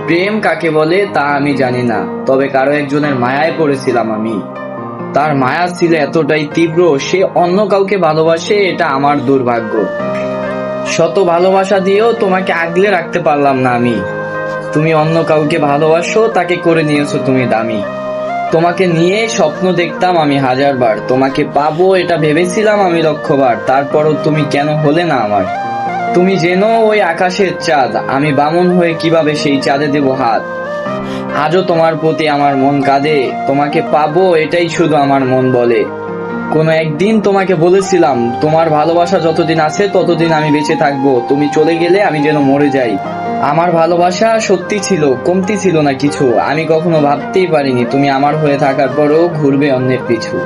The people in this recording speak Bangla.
প্রেম কাকে বলে তা আমি জানি না, তবে কারো একজনের মায়ায় পড়েছিলাম আমি। তার মায়া ছিল এতটাই তীব্র, সে অন্য কাউকে ভালোবাসে, এটা আমার দুর্ভাগ্য। শত ভালোবাসা দিয়েও তোমাকে আগলে রাখতে পারলাম না আমি। তুমি অন্য কাউকে ভালোবাসো, তাকে করে নিয়েছো তুমি দামি। তোমাকে নিয়ে স্বপ্ন দেখতাম আমি হাজারবার, তোমাকে পাবো এটা ভেবেছিলাম আমি লক্ষবার, তারপরও তুমি কেন হলে না আমার। তুমি যেন ওই আকাশের চাঁদ, আমি বামন হয়ে কিভাবে সেই চাঁদে দেব হাত। আজও তোমার প্রতি আমার মন কাঁদে, তোমাকে পাবো এটাই শুধু আমার মন বলে। কোনো একদিন তোমাকে বলেছিলাম, তোমার ভালোবাসা যতদিন আছে ততদিন আমি বেঁচে থাকবো, তুমি চলে গেলে আমি যেন মরে যাই। আমার ভালোবাসা সত্যি ছিল, কমতি ছিল না কিছু। আমি কখনো ভাবতেই পারিনি তুমি আমার হয়ে থাকার পরেও ঘুরবে অন্যের পিছু।